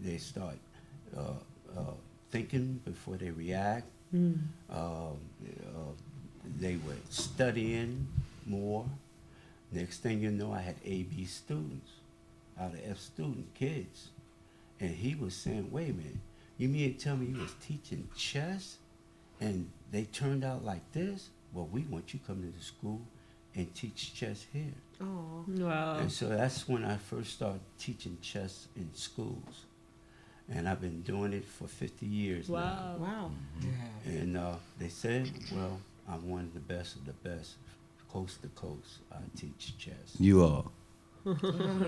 Speaker 5: They start thinking before they react. They were studying more. Next thing you know, I had A-B students out of F student kids. And he was saying, wait a minute, you mean to tell me you was teaching chess and they turned out like this? Well, we want you to come to the school and teach chess here.
Speaker 2: Oh,
Speaker 3: Wow.
Speaker 5: And so that's when I first started teaching chess in schools. And I've been doing it for 50 years now.
Speaker 3: Wow.
Speaker 2: wow.
Speaker 1: Yeah.
Speaker 5: And they said, well, I'm one of the best, coast to coast. I teach chess.
Speaker 4: You are.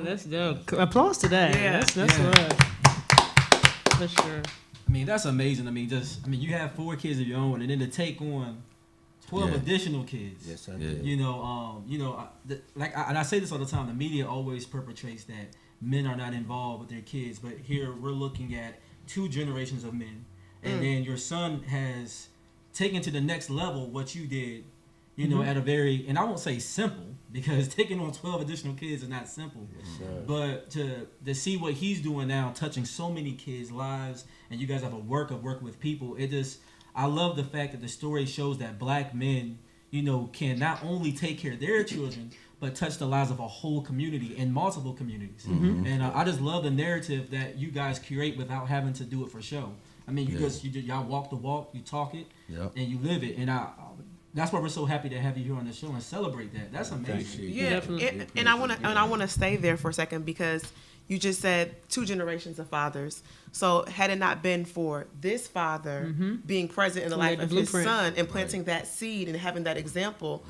Speaker 3: That's dope. Applause to that.
Speaker 2: Yeah.
Speaker 3: That's
Speaker 1: Yeah.
Speaker 3: right. For sure.
Speaker 1: I mean, that's amazing. I mean, you have 4 kids of your own, and then to take on 12
Speaker 4: Yeah.
Speaker 1: additional kids.
Speaker 5: Yes, I
Speaker 4: Yeah.
Speaker 5: did.
Speaker 1: You know, and I say this all the time. The media always perpetrates that men are not involved with their kids, but here we're looking at 2 generations of men, and then your son has taken to the next level what you did. You know, at a very, and I won't say simple, because taking on 12 additional kids is not simple.
Speaker 5: Yes, sir.
Speaker 1: But to see what he's doing now, touching so many kids' lives, and you guys have a work of working with people, I love the fact that the story shows that black men, you know, can not only take care of their children, but touch the lives of a whole community and multiple communities. And I just love the narrative that you guys curate without having to do it for show. I mean, y'all walk the walk, you talk it, and you live it. And that's why we're so happy to have you here on the show and celebrate that. That's amazing.
Speaker 2: Yeah, and I want to stay there for a second because you just said 2 generations of fathers. So had it not been for this father being present in the life of his son and planting that seed and having that example,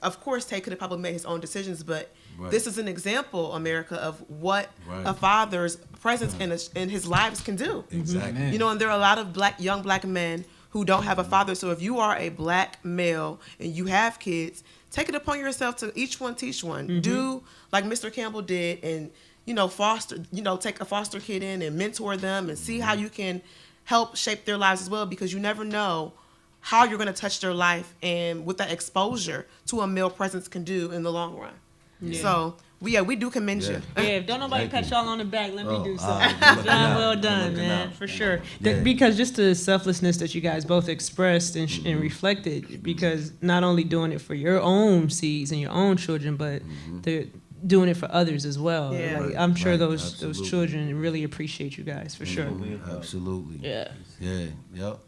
Speaker 2: of course, Tay could have probably made his own decisions, but this is an example, America, of what a father's presence in his lives can do.
Speaker 4: Exactly.
Speaker 2: You know, and there are a lot of young black men who don't have a father. So if you are a black male and you have kids, take it upon yourself to each one teach one. Do like Mr. Campbell did, and foster. Take a foster kid in and mentor them and see how you can help shape their lives as well, because you never know how you're going to touch their life and what that exposure to a male presence can do in the long run. Yeah. So we do commend you.
Speaker 3: Yeah, if don't nobody pat y'all on the back, let me do so.
Speaker 4: Job
Speaker 3: well done, man, for sure. Because just the selflessness that you guys both expressed and reflected, because not only doing it for your own seeds and your own children, but they're doing it for others as well.
Speaker 2: Yeah.
Speaker 3: Like, I'm sure those
Speaker 4: Absolutely.
Speaker 3: children really appreciate you guys, for sure.
Speaker 4: Absolutely.
Speaker 3: Yeah.
Speaker 4: Yeah. Yep.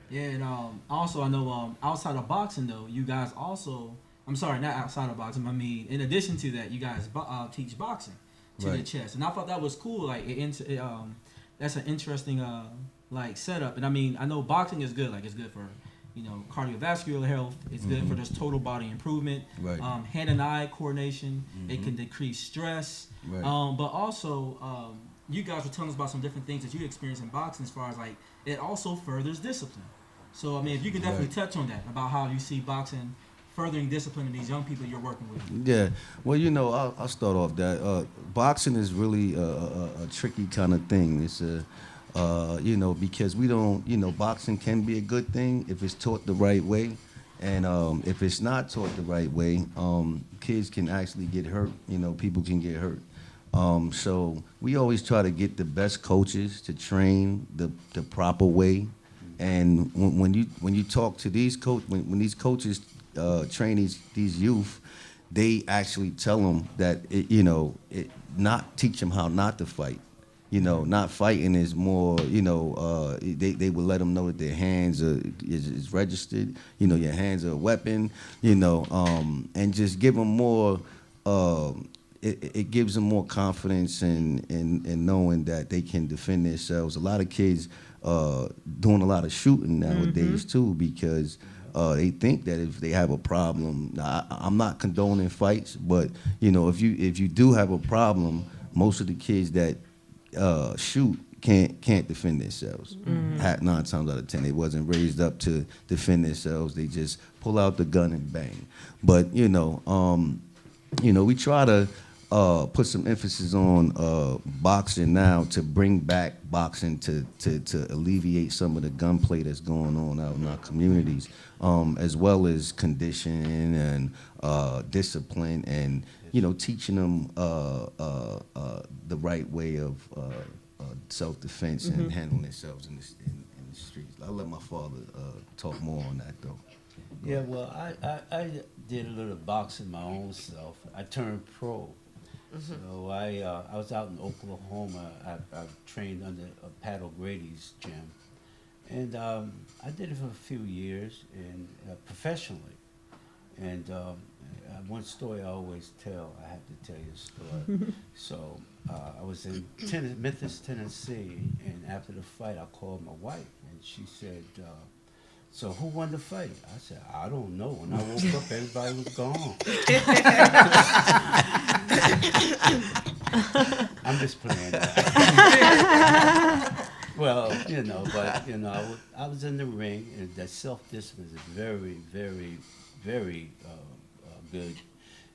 Speaker 1: Yeah, and also I know outside of boxing though, you guys also, I'm sorry, not outside of boxing, I mean in addition to that, you guys teach boxing to the chest, and I thought that was cool. Like that's an interesting like setup, and I mean I know boxing is good, like it's good for cardiovascular health, it's good for just total body improvement, hand and eye coordination, it can decrease stress, but also you guys were telling us about some different things that you experience in boxing as far as like it also furthers discipline. So I mean, if you could definitely touch on that about how you see boxing furthering discipline in these young people you're working with.
Speaker 4: Yeah, well, I'll start off that. Boxing is really a tricky kind of thing. It's because we don't, boxing can be a good thing if it's taught the right way, and if it's not taught the right way, kids can actually get hurt. People can get hurt. So we always try to get the best coaches to train the proper way. And when you talk to these when these coaches train these youth, they actually tell them that not teach them how not to fight. Not fighting is more. They will let them know that their hands is registered. Your hands are a weapon. And just give them more. It gives them more confidence in knowing that they can defend themselves. A lot of kids doing a lot of shooting nowadays too, because they think that if they have a problem, I'm not condoning fights, but if you do have a problem, most of the kids that shoot can't defend themselves. 9 times out of 10, they wasn't raised up to defend themselves. They just pull out the gun and bang. But we try to put some emphasis on boxing now to bring back boxing to alleviate some of the gunplay that's going on out in our communities, as well as conditioning and discipline, and teaching them the right way of self-defense and handling themselves in the streets. I'll let my father talk more on that though.
Speaker 5: Yeah, well, I did a little boxing my own self. I turned pro. So I was out in Oklahoma. I trained under Pat O'Grady's gym, and I did it for a few years and professionally. And one story I always tell. I have to tell you a story. So I was in Memphis, Tennessee, and after the fight, I called my wife, and she said, "So who won the fight?" I said, "I don't know." When I woke up, everybody was gone. I'm just playing that. Well, I was in the ring, and that self-discipline is very, very, very good,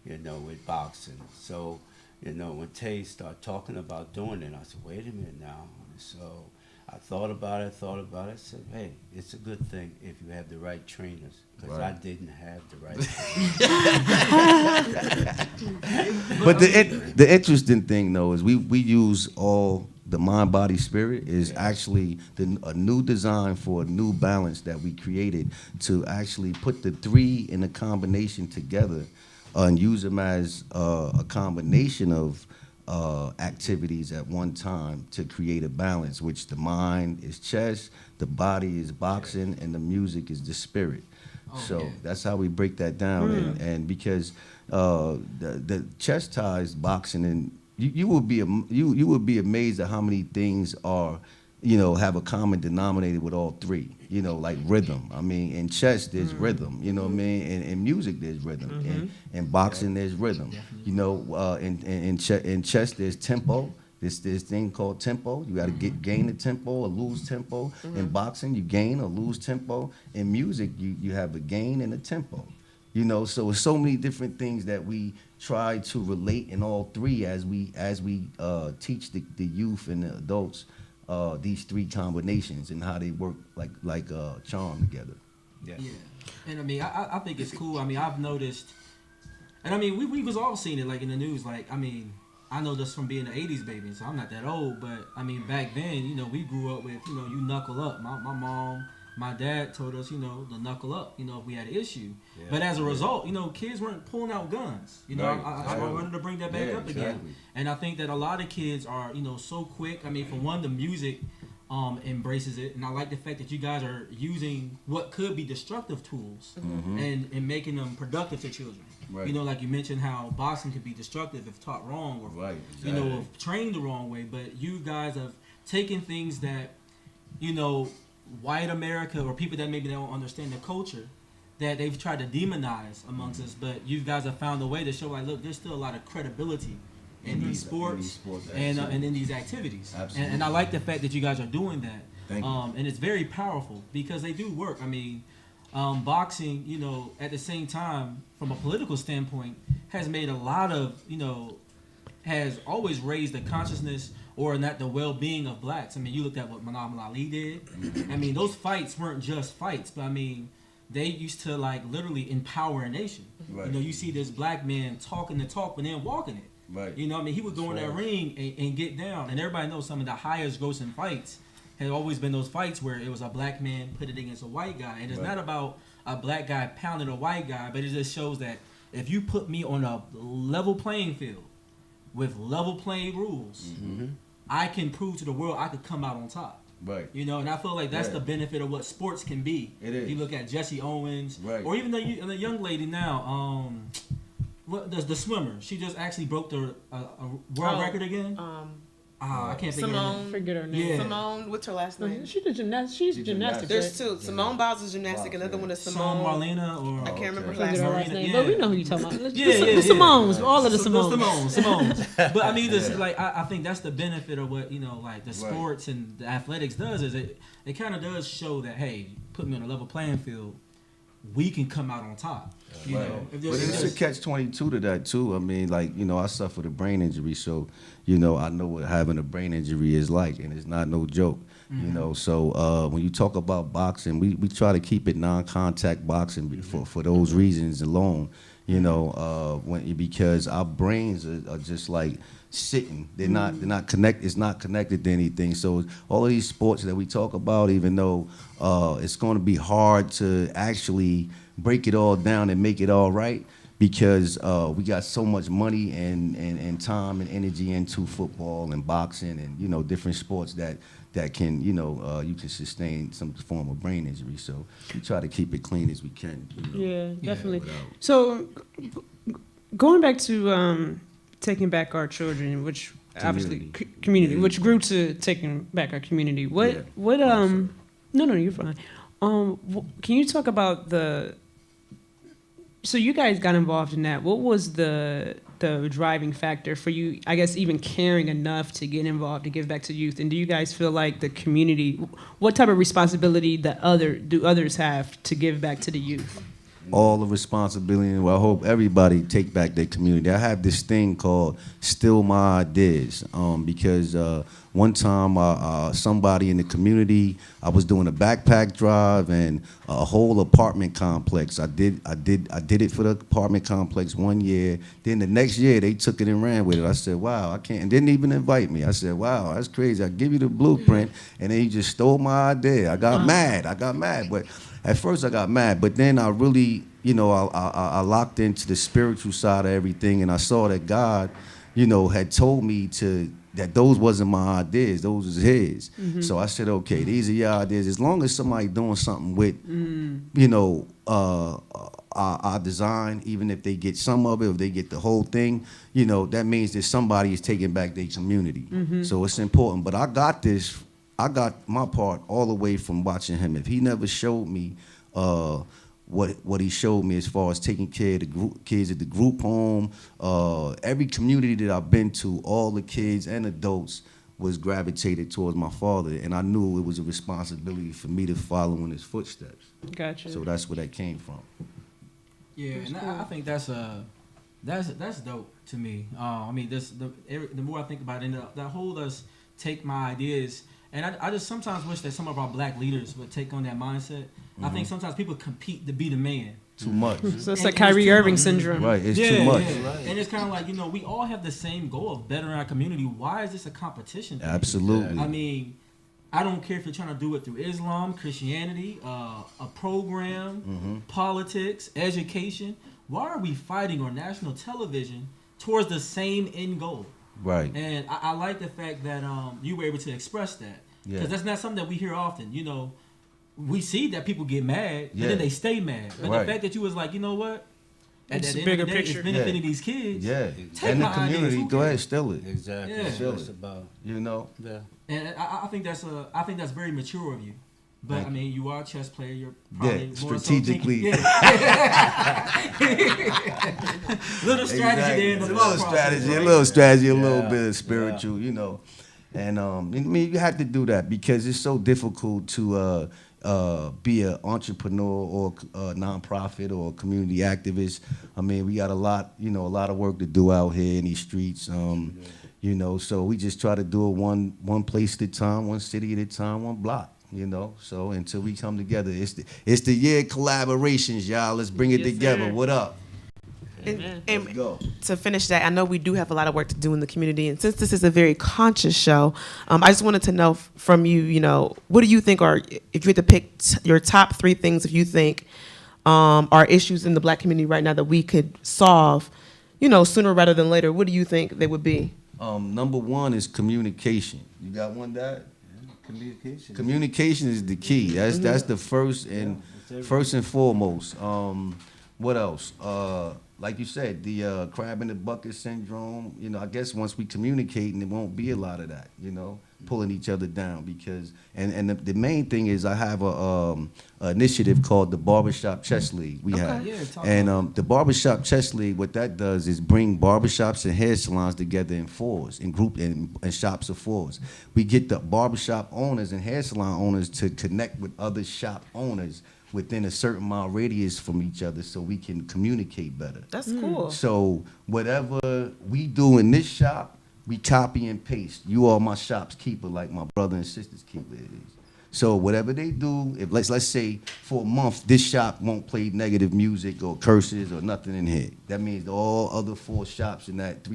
Speaker 5: with boxing. So, when Tay started talking about doing it, I said, wait a minute now. So I thought about it, said, hey, it's a good thing if you have the right trainers, because I didn't have the right trainers.
Speaker 4: But the interesting thing, though, is we use all the mind, body, spirit is actually a new design for a new balance that we created to actually put the three in a combination together. and use them as a combination of activities at one time to create a balance, which the mind is chess, the body is boxing, and the music is the spirit. So that's how we break that down. And because the chess ties boxing, and you will be amazed at how many things are, have a common denominator with all three. Like rhythm. I mean, in chess there's rhythm. You know what I mean? In music there's rhythm. In boxing there's rhythm. In chess there's tempo. This thing called tempo. You got to gain the tempo or lose tempo. In boxing, you gain or lose tempo. In music, you have a gain and a tempo. So it's so many different things that we try to relate in all three as we teach the youth and the adults these three combinations and how they work like a charm together.
Speaker 5: Yes.
Speaker 1: Yeah. And I mean, I think it's cool. I mean, I've noticed, and I mean, we was all seeing it like in the news. Like, I mean, I know this from being an 80s baby, so I'm not that old, but I mean, back then, we grew up with, you knuckle up. My mom, my dad told us, to knuckle up, if we had an issue. Yeah. But as a result, kids weren't pulling out guns. I wanted to bring that back up again. Exactly. And I think that a lot of kids are, so quick. I mean, for one, the music embraces it. And I like the fact that you guys are using what could be destructive tools and making them productive to children. Right. Like you mentioned how boxing could be destructive if taught wrong or, if trained the wrong way. But you guys have taken things that, white America or people that maybe they don't understand the culture, that they've tried to demonize amongst us. But you guys have found a way to show, like, look, there's still a lot of credibility in these sports and in these activities. And I like the fact that you guys are doing that.
Speaker 4: Thank you.
Speaker 1: And it's very powerful because they do work. I mean, boxing, at the same time, from a political standpoint, has made a lot of, has always raised the consciousness or not the well-being of blacks. I mean, you looked at what Muhammad Ali did. I mean, those fights weren't just fights, but I mean, they used to like literally empower a nation. Right. You see this black man talking the talk, but then walking it. Right. I mean, he would go in that ring and get down. And everybody knows some of the highest grossing fights had always been those fights where it was a black man put it against a white guy. And it's not about a black guy pounding a white guy, but it just shows that if you put me on a level playing field with level playing rules, I can prove to the world I could come out on top. Right. And I feel like that's the benefit of what sports can be. It is. You look at Jesse Owens, or even the young lady now, the swimmer. She just actually broke the world record again. I can't
Speaker 3: forget her name.
Speaker 2: Yeah. Simone, what's her last name?
Speaker 3: She's gymnastics.
Speaker 2: There's two. Simone Biles is gymnastics. Another one is Simone
Speaker 1: Marlena, or
Speaker 2: I can't remember her
Speaker 3: last name.
Speaker 1: Yeah.
Speaker 3: But we know who you're talking about.
Speaker 1: The
Speaker 3: Simones, all of the Simones.
Speaker 1: Simones. But I mean, just like I think that's the benefit of what like the sports and the athletics does is it kind of does show that, hey, put me on a level playing field, we can come out on top. You know,
Speaker 4: but it's a catch-22 to that too. I mean, like, I suffered a brain injury, so I know what having a brain injury is like, and it's not no joke. So when you talk about boxing, we try to keep it non-contact boxing for those reasons alone. Because our brains are just like sitting. They're not connected. It's not connected to anything. So all of these sports that we talk about, even though it's going to be hard to actually break it all down and make it all right, because we got so much money and time and energy into football and boxing and different sports that can you can sustain some form of brain injury. So we try to keep it clean as we can.
Speaker 3: Yeah, definitely. So going back to taking back our children, which obviously community, which grew to taking back our community. No, you're fine. Can you talk about so you guys got involved in that. What was the driving factor for you, I guess, even caring enough to get involved, to give back to youth? And do you guys feel like the community, what type of responsibility do others have to give back to the youth?
Speaker 4: All the responsibility, and I hope everybody take back their community. I have this thing called Still My Ideas, because One time, somebody in the community, I was doing a backpack drive and a whole apartment complex. I did it for the apartment complex 1 year. Then the next year, they took it and ran with it. I said, wow, I can't, and didn't even invite me. I said, wow, that's crazy. I give you the blueprint, and then you just stole my idea. I got mad. But at first I got mad, but then I really, I locked into the spiritual side of everything, and I saw that God, had told me that those wasn't my ideas, those was his. So I said, okay, these are your ideas. As long as somebody doing something with, our design, even if they get some of it, if they get the whole thing, that means that somebody is taking back their community. So it's important. But I got my part all the way from watching him. If he never showed me what he showed me as far as taking care of the kids at the group home, every community that I've been to, all the kids and adults was gravitated towards my father, and I knew it was a responsibility for me to follow in his footsteps.
Speaker 3: Gotcha.
Speaker 4: So that's where that came from.
Speaker 1: Yeah, and I think that's dope to me. I mean, the more I think about it, and that whole take my ideas, and I just sometimes wish that some of our black leaders would take on that mindset. I think sometimes people compete to be the man.
Speaker 4: Too much.
Speaker 3: So it's like Kyrie Irving syndrome.
Speaker 4: Right, it's too much.
Speaker 1: Yeah. Right. And it's kind of like, we all have the same goal of bettering our community. Why is this a competition thing?
Speaker 4: Absolutely.
Speaker 1: I mean, I don't care if you're trying to do it through Islam, Christianity, a program, politics, education. Why are we fighting on national television towards the same end goal?
Speaker 4: Right.
Speaker 1: And I like the fact that you were able to express that. Because that's not something that we hear often. We see that people get mad, and then they stay mad. But the fact that you was like, you know what? At the end of the day, it's benefiting these kids.
Speaker 4: Yeah.
Speaker 1: Take
Speaker 4: and the
Speaker 1: my
Speaker 4: community,
Speaker 1: ideas.
Speaker 4: go ahead, steal it.
Speaker 5: Exactly.
Speaker 1: Yeah.
Speaker 5: That's what it's about.
Speaker 1: Yeah. And I think that's very mature of you. But I mean, you are a chess player. You're probably more
Speaker 4: strategically.
Speaker 1: Little strategy there in the
Speaker 4: a little strategy, a little bit of spiritual, And I mean, you have to do that because it's so difficult to be an entrepreneur or a nonprofit or a community activist. I mean, we got a lot of work to do out here in these streets. So we just try to do it one place at a time, one city at a time, one block. So until we come together, it's the year of collaborations, y'all. Let's bring it together.
Speaker 3: Sir.
Speaker 4: What up?
Speaker 2: And
Speaker 4: Let's go.
Speaker 2: to finish that, I know we do have a lot of work to do in the community, and since this is a very conscious show, I just wanted to know from you, what do you think are, if you had to pick your top 3 things, if you think are issues in the black community right now that we could solve, sooner rather than later, what do you think they would be?
Speaker 4: Number 1 is communication. You got one, Dad?
Speaker 5: Communication.
Speaker 4: Communication is the key. That's the first and foremost. What else? Like you said, the crab in the bucket syndrome. I guess once we communicate, and there won't be a lot of that. Pulling each other down because the main thing is I have a initiative called the Barbershop Chess League. We have, the Barbershop Chess League. What that does is bring barbershops and hair salons together in fours, in shops of fours. We get the barbershop owners and hair salon owners to connect with other shop owners within a certain mile radius from each other so we can communicate better.
Speaker 2: That's cool.
Speaker 4: So whatever we do in this shop, we copy and paste. You are my shop's keeper, like my brother and sister's keeper is. So whatever they do, if let's say for a month this shop won't play negative music or curses or nothing in here. That means all other 3 shops in that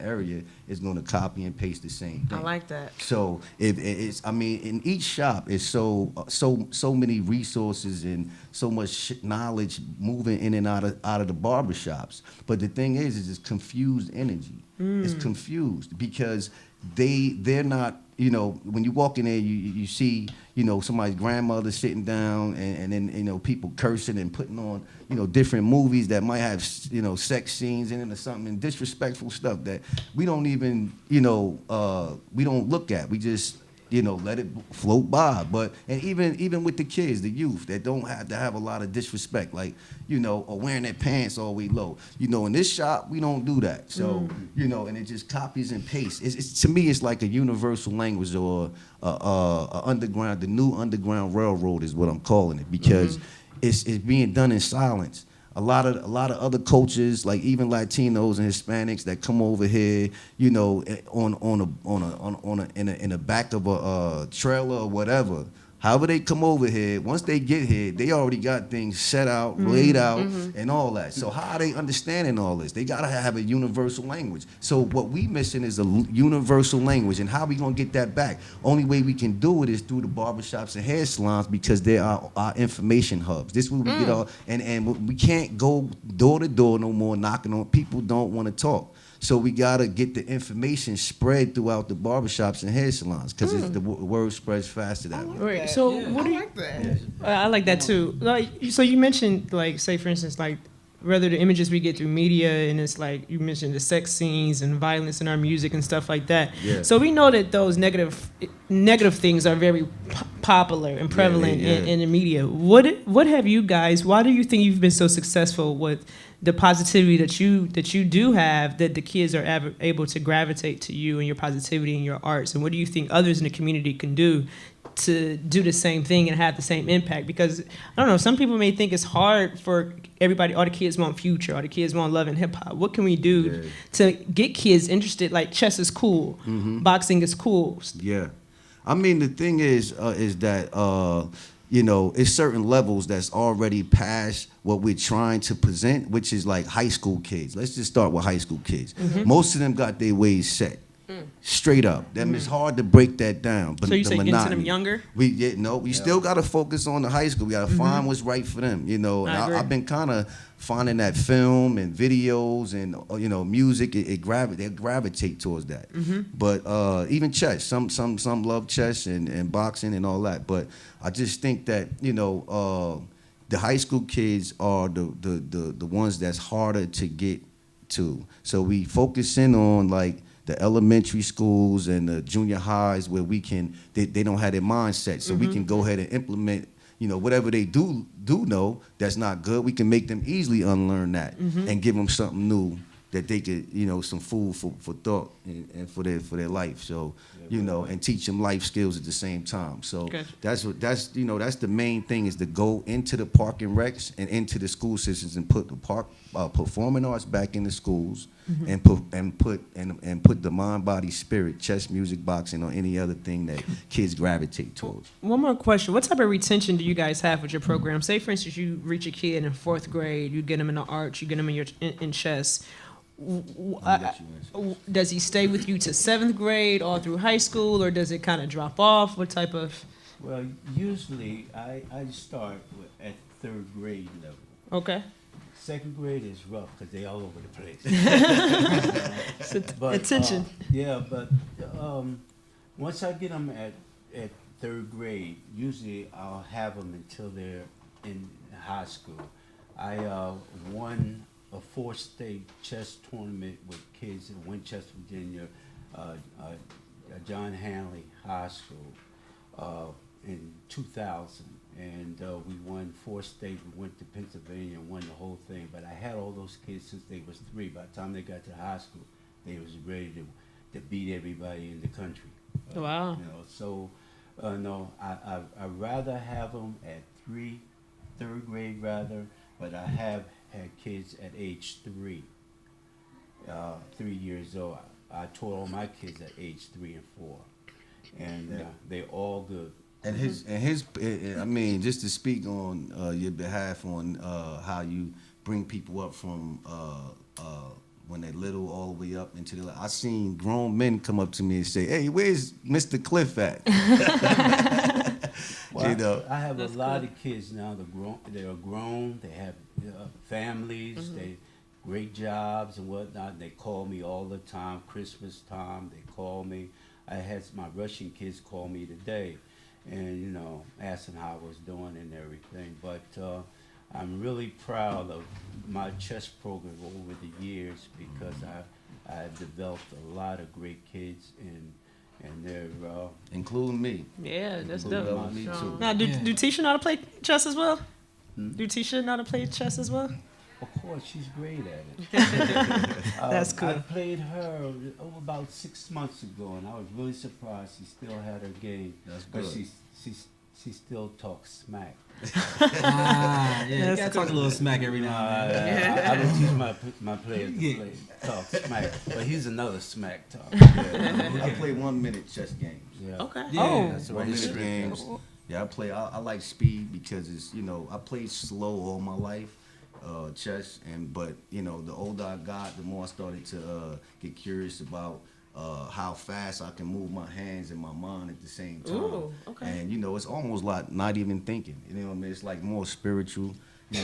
Speaker 4: area is going to copy and paste the same thing.
Speaker 2: I like that.
Speaker 4: So in each shop is so many resources and so much knowledge moving in and out of the barbershops. But the thing is it's confused energy. It's confused because they're not. When you walk in there, you see, somebody's grandmother sitting down and then, people cursing and putting on, different movies that might have, sex scenes in it or something and disrespectful stuff that we don't even, we don't look at. We just, let it float by. But, and even with the kids, the youth that don't have to have a lot of disrespect, like, or wearing their pants all the way low. In this shop, we don't do that. So, and it just copies and pastes. It's to me, it's like a universal language or the new underground railroad is what I'm calling it because it's being done in silence. a lot of other cultures, like even Latinos and Hispanics that come over here, you know, in the back of a trailer or whatever. However they come over here, once they get here, they already got things set out, laid out, and all that. So how are they understanding all this? They gotta have a universal language. So what we missing is a universal language, and how we gonna get that back? Only way we can do it is through the barbershops and hair salons, because they are our information hubs. This is where we get all, and we can't go door to door no more knocking on. People don't want to talk. So we gotta get the information spread throughout the barbershops and hair salons, because the word spreads faster that way.
Speaker 3: Right. So
Speaker 1: Yeah.
Speaker 3: what do you?
Speaker 2: like that.
Speaker 3: I like that too. Like, so you mentioned, like, say for instance, like, whether the images we get through media, and it's like you mentioned the sex scenes and violence in our music and stuff like that.
Speaker 4: Yeah.
Speaker 3: So we know that those negative things are very popular and prevalent
Speaker 4: yeah.
Speaker 3: in the media. What have you guys? Why do you think you've been so successful with the positivity that you do have, that the kids are able to gravitate to you and your positivity and your arts? And what do you think others in the community can do to do the same thing and have the same impact? Because I don't know, some people may think it's hard for everybody. All the kids want Future, all the kids want Love and Hip Hop. What can we do to get kids interested? Like, chess is cool, boxing is cool.
Speaker 4: Yeah, I mean, the thing is that you know, it's certain levels that's already past what we're trying to present, which is like high school kids. Let's just start with high school kids. Most of them got their ways set. Straight up. Them it's hard to break that down. But
Speaker 3: So you
Speaker 4: the
Speaker 3: say get into them
Speaker 4: monotony.
Speaker 3: younger?
Speaker 4: We still got to focus on the high school. We got to find what's right for them, you know.
Speaker 3: I
Speaker 4: And
Speaker 3: agree.
Speaker 4: I've been kind of finding that film and videos and, you know, music, they gravitate towards that. But even chess, some love chess and boxing and all that. But I just think that, you know, the high school kids are the ones that's harder to get to. So we focus in on, like, the elementary schools and the junior highs, where they don't have their mindset, so we can go ahead and implement, you know, whatever they do know that's not good. We can make them easily unlearn that and give them something new that they could, you know, some food for thought and for their life. So, you know, and teach them life skills at the same time. So that's the main thing, is to go into the park and recs and into the school systems and put the performing arts back in the schools, and put the mind, body, spirit, chess, music, boxing, or any other thing that kids gravitate towards.
Speaker 3: One more question. What type of retention do you guys have with your program? Say, for instance, you reach a kid in 4th grade, you get them in the arts, you get them in chess. Does he stay with you to 7th grade all through high school, or does it kind of drop off? What type of?
Speaker 5: Well, usually I start at 3rd grade level.
Speaker 3: Okay.
Speaker 5: 2nd grade is rough because they all over the place. But,
Speaker 3: attention.
Speaker 5: But once I get them at 3rd grade, usually I'll have them until they're in high school. I won a 4-state chess tournament with kids in Winchester, Virginia, John Hanley High School in 2000. And we won 4-state. We went to Pennsylvania and won the whole thing. But I had all those kids since they was 3. By the time they got to high school, they was ready to beat everybody in the country.
Speaker 3: Wow.
Speaker 5: You know, so no, I'd rather have them at 3rd grade rather, but I have had kids at age 3, 3 years old. I taught all my kids at age 3 and 4, and they're all good.
Speaker 4: I mean, just to speak on your behalf on how you bring people up from when they're little all the way up into the. I seen grown men come up to me and say, "Hey, where's Mr. Cliff at?"
Speaker 5: Well,
Speaker 4: you know,
Speaker 5: I have a lot of kids now. They are grown. They have families. They great jobs and whatnot. They call me all the time. Christmas time, they call me. I had my Russian kids call me today, and you know, asking how I was doing and everything. But I'm really proud of my chess program over the years, because I've developed a lot of great kids, and they're
Speaker 4: including me.
Speaker 3: Yeah, that's
Speaker 4: Including
Speaker 3: dope.
Speaker 4: me too.
Speaker 3: Now, do Tisha know how to play chess as well? Do Tisha know how to play chess as well?
Speaker 5: Of course, she's great at it.
Speaker 3: That's cool.
Speaker 5: I played her about 6 months ago, and I was really surprised she still had her game.
Speaker 4: That's
Speaker 5: But
Speaker 4: good.
Speaker 5: she's she still talks smack.
Speaker 1: Yeah, you
Speaker 3: That's
Speaker 1: gotta talk a little smack every now and then.
Speaker 5: I don't teach my players to talk smack, but he's another smack talker.
Speaker 4: I play 1 minute chess games.
Speaker 5: Yeah.
Speaker 2: Okay.
Speaker 1: Yeah.
Speaker 3: Oh.
Speaker 5: That's
Speaker 4: 1
Speaker 5: right.
Speaker 4: minute games. Yeah, I play. I like speed because it's I played slow all my life, chess, but the older I got, the more I started to get curious about how fast I can move my hands and my mind at the same time.
Speaker 2: Ooh, okay.
Speaker 4: And it's almost like not even thinking. You know what I mean? It's like more spiritual. You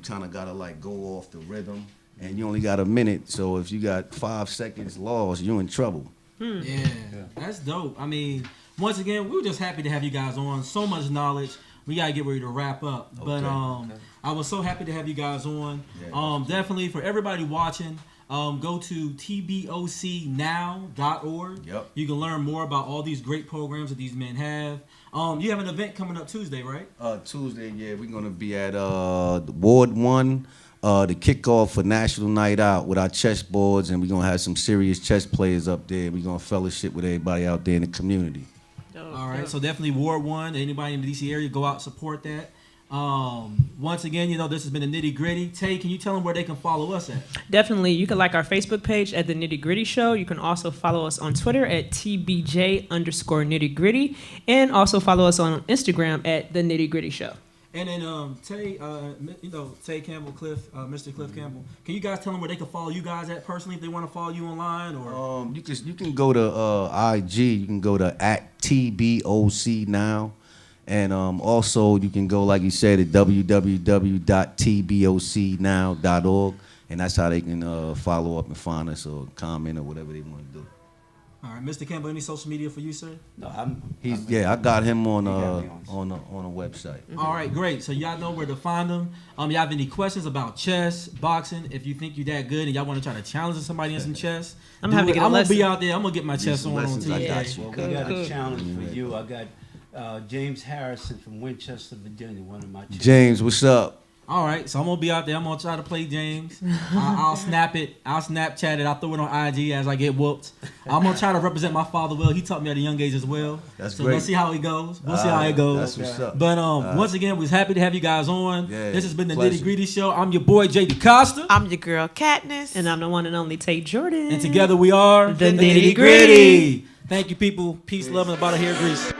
Speaker 4: kind of gotta like go off the rhythm, and you only got a minute. So if you got 5 seconds lost, you're in trouble.
Speaker 1: Yeah, that's dope. I mean, once again, we were just happy to have you guys on. So much knowledge. We gotta get ready to wrap up. But I was so happy to have you guys on.
Speaker 4: Yeah,
Speaker 1: Definitely for everybody watching, go to tbocnow.org.
Speaker 4: Yep.
Speaker 1: You can learn more about all these great programs that these men have. You have an event coming up Tuesday, right?
Speaker 4: Tuesday, yeah, we're gonna be at Ward 1, the kickoff for National Night Out with our chess boards, and we're gonna have some serious chess players up there. We're gonna fellowship with everybody out there in the community.
Speaker 1: All right, so definitely Ward 1. Anybody in the DC area, go out, support that. Once again, this has been the Nitty Gritty. Tay, can you tell them where they can follow us at?
Speaker 3: Definitely. You can like our Facebook page at The Nitty Gritty Show. You can also follow us on Twitter at TBJ_Nitty Gritty. And also follow us on Instagram at The Nitty Gritty Show.
Speaker 1: And then Tay, Tay Campbell, Mr. Cliff Campbell. Can you guys tell them where they can follow you guys at personally if they want to follow you online? Or
Speaker 4: You can go to IG. You can go to @TBOC now. And also, you can go, like you said, at www.tbocnow.org, and that's how they can follow up and find us or comment or whatever they want to do.
Speaker 1: all right, Mr. Campbell, any social media for you, sir?
Speaker 5: No,
Speaker 4: I got him on
Speaker 5: He got me
Speaker 4: on a website.
Speaker 1: All right, great. So y'all know where to find them. Y'all have any questions about chess, boxing? If you think you're that good and y'all want to try to challenge somebody in some chess,
Speaker 3: I'm gonna have to get a
Speaker 1: I'm gonna
Speaker 3: lesson.
Speaker 1: be out there. I'm gonna get my chess
Speaker 4: some
Speaker 1: on
Speaker 4: lessons, I
Speaker 1: TV.
Speaker 4: got you.
Speaker 5: Well,
Speaker 3: Cool,
Speaker 5: we got
Speaker 3: cool.
Speaker 5: a challenge for you. I got James Harrison from Winchester, Virginia, one of my champions.
Speaker 4: James, what's up?
Speaker 1: All right, so I'm gonna be out there. I'm gonna try to play James. I'll snap it. I'll Snapchat it. I'll throw it on IG as I get whooped. I'm gonna try to represent my father well. He taught me at a young age as well.
Speaker 4: That's
Speaker 1: so
Speaker 4: great.
Speaker 1: let's see how it goes. We'll see how it goes.
Speaker 4: That's what's up.
Speaker 1: But once again, we're happy to have you guys on.
Speaker 4: Yeah,
Speaker 1: This has been the
Speaker 4: pleasure.
Speaker 1: Nitty Gritty Show. I'm your boy JD Costa,
Speaker 2: I'm your girl Katniss.
Speaker 3: And I'm the one and only Tate Jordan.
Speaker 1: and together we are
Speaker 3: The Nitty Gritty.
Speaker 1: Thank you, people. Peace, love, and a bottle of hair grease.